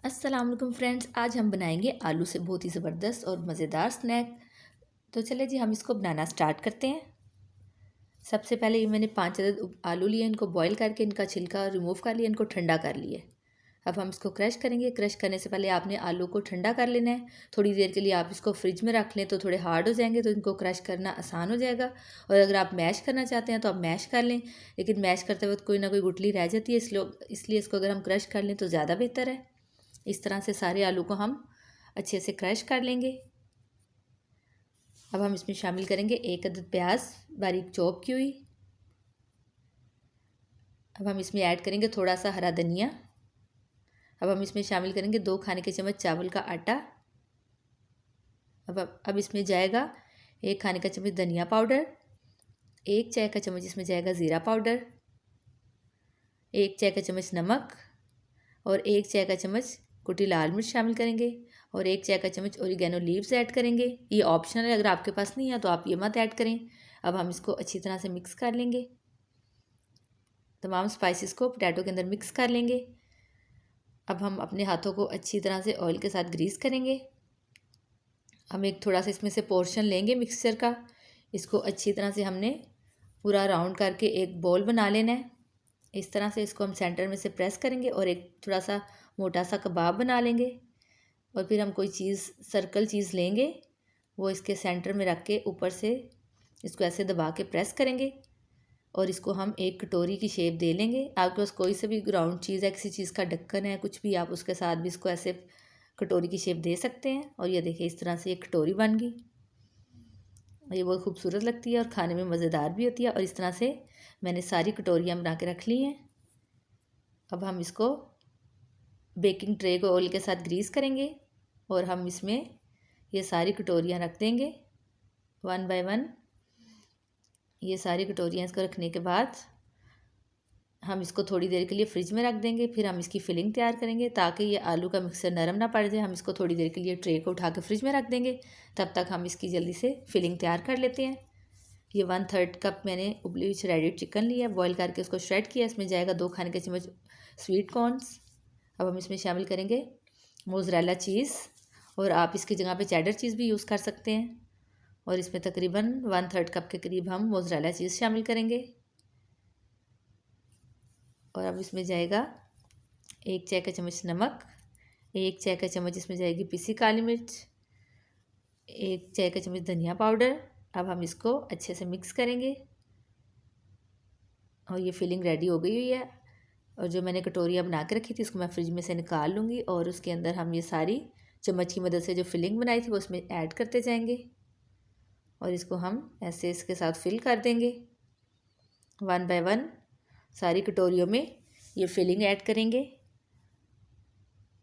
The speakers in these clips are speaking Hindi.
अस्सलाम वालेकुम फ्रेंड्स, आज हम बनाएंगे आलू से बहुत ही ज़बरदस्त और मज़ेदार स्नैक। तो चले जी हम इसको बनाना स्टार्ट करते हैं। सबसे पहले ये मैंने 5 अदद आलू लिए, इनको बॉईल करके इनका छिलका रिमूव कर लिया, इनको ठंडा कर लिए। अब हम इसको क्रश करेंगे। क्रश करने से पहले आपने आलू को ठंडा कर लेना है। थोड़ी देर के लिए आप इसको फ्रिज में रख लें तो थोड़े हार्ड हो जाएंगे, तो इनको क्रश करना आसान हो जाएगा। और अगर आप मैश करना चाहते हैं तो आप मैश कर लें, लेकिन मैश करते वक्त कोई ना कोई गुठली रह जाती है, इसलिए इसको अगर हम क्रश कर लें तो ज़्यादा बेहतर है। इस तरह से सारे आलू को हम अच्छे से क्रश कर लेंगे। अब हम इसमें शामिल करेंगे 1 अदद प्याज बारीक चॉप की हुई। अब हम इसमें ऐड करेंगे थोड़ा सा हरा धनिया। अब हम इसमें शामिल करेंगे 2 खाने के चम्मच चावल का आटा। अब इसमें जाएगा 1 खाने का चम्मच धनिया पाउडर, 1 चाय का चम्मच इसमें जाएगा ज़ीरा पाउडर, 1 चाय का चम्मच नमक और 1 चाय का चम्मच कुटी लाल मिर्च शामिल करेंगे और 1 चाय का चम्मच ओरिगेनो लीव्स ऐड करेंगे। ये ऑप्शनल है, अगर आपके पास नहीं है तो आप ये मत ऐड करें। अब हम इसको अच्छी तरह से मिक्स कर लेंगे। तमाम स्पाइसेस को पोटैटो के अंदर मिक्स कर लेंगे। अब हम अपने हाथों को अच्छी तरह से ऑयल के साथ ग्रीस करेंगे। हम एक थोड़ा सा इसमें से पोर्शन लेंगे मिक्सचर का। इसको अच्छी तरह से हमने पूरा राउंड करके एक बॉल बना लेना है। इस तरह से इसको हम सेंटर में से प्रेस करेंगे और एक थोड़ा सा मोटा सा कबाब बना लेंगे। और फिर हम कोई चीज़ सर्कल चीज़ लेंगे, वो इसके सेंटर में रख के ऊपर से इसको ऐसे दबा के प्रेस करेंगे और इसको हम एक कटोरी की शेप दे लेंगे। आपके पास कोई से भी राउंड चीज़ है, किसी चीज़ का ढक्कन है, कुछ भी, आप उसके साथ भी इसको ऐसे कटोरी की शेप दे सकते हैं। और ये देखिए इस तरह से एक कटोरी बन गई। ये बहुत खूबसूरत लगती है और खाने में मज़ेदार भी होती है। और इस तरह से मैंने सारी कटोरियाँ बना के रख ली हैं। अब हम इसको बेकिंग ट्रे को ऑयल के साथ ग्रीस करेंगे और हम इसमें ये सारी कटोरियाँ रख देंगे 1 बाय 1। ये सारी कटोरियाँ इसको रखने के बाद हम इसको थोड़ी देर के लिए फ्रिज में रख देंगे। फिर हम इसकी फिलिंग तैयार करेंगे ताकि ये आलू का मिक्सचर नरम ना पड़ जाए। हम इसको थोड़ी देर के लिए ट्रे को उठा के फ्रिज में रख देंगे। तब तक हम इसकी जल्दी से फिलिंग तैयार कर लेते हैं। ये 1/3 कप मैंने उबली हुई श्रेडेड चिकन लिया, बॉईल करके उसको श्रेड किया। इसमें जाएगा 2 खाने के चम्मच स्वीट कॉर्नस। अब हम इसमें शामिल करेंगे मोज़रेला चीज़, और आप इसकी जगह पे चेडर चीज़ भी यूज़ कर सकते हैं। और इसमें तकरीबन 1/3 कप के करीब हम मोज़रेला चीज़ शामिल करेंगे। और अब इसमें जाएगा 1 चाय का चम्मच नमक, 1 चाय का चम्मच इसमें जाएगी पिसी काली मिर्च, 1 चाय का चम्मच धनिया पाउडर। अब हम इसको अच्छे से मिक्स करेंगे और ये फिलिंग रेडी हो गई हुई है। और जो मैंने कटोरियाँ बना के रखी थी उसको मैं फ्रिज में से निकाल लूँगी और उसके अंदर हम ये सारी चम्मच की मदद से जो फिलिंग बनाई थी वो उसमें ऐड करते जाएंगे और इसको हम ऐसे इसके साथ फिल कर देंगे 1 बाय 1। सारी कटोरियों में ये फिलिंग ऐड करेंगे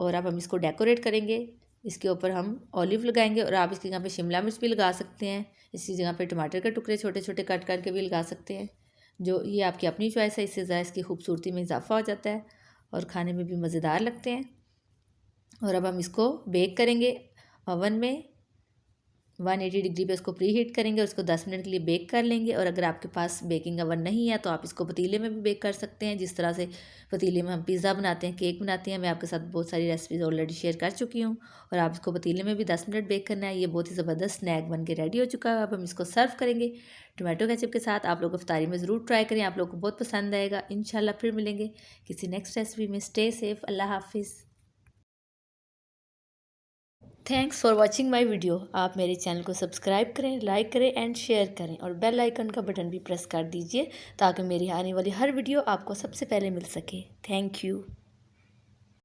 और अब हम इसको डेकोरेट करेंगे। इसके ऊपर हम ऑलिव लगाएंगे और आप इसकी जगह पे शिमला मिर्च भी लगा सकते हैं। इसी जगह पे टमाटर के टुकड़े छोटे छोटे कट करके भी लगा सकते हैं। जो ये आपकी अपनी चॉइस है, इससे ज़रा इसकी खूबसूरती में इजाफा हो जाता है और खाने में भी मज़ेदार लगते हैं। और अब हम इसको बेक करेंगे ओवन में 180 डिग्री पे उसको प्री हीट करेंगे और उसको 10 मिनट के लिए बेक कर लेंगे। और अगर आपके पास बेकिंग ओवन नहीं है तो आप इसको पतीले में भी बेक कर सकते हैं। जिस तरह से पतीले में हम पिज़्ज़ा बनाते हैं, केक बनाते हैं, मैं आपके साथ बहुत सारी रेसिपीज़ ऑलरेडी शेयर कर चुकी हूँ। और आप इसको पतीले में भी 10 मिनट बेक करना है। ये बहुत ही ज़बरदस्त स्नैक बन के रेडी हो चुका है। अब हम इसको सर्व करेंगे टोमेटो केचप के साथ। आप लोग इफ्तारी में ज़रूर ट्राई करें, आप लोग को बहुत पसंद आएगा। इंशाल्लाह फिर मिलेंगे किसी नेक्स्ट रेसिपी में। स्टे सेफ़, अल्लाह हाफिज़। Thanks for watching my video. आप मेरे चैनल को सब्सक्राइब करें, लाइक करें एंड शेयर करें और बेल आइकन का बटन भी प्रेस कर दीजिए ताकि मेरी आने वाली हर वीडियो आपको सबसे पहले मिल सके। Thank you.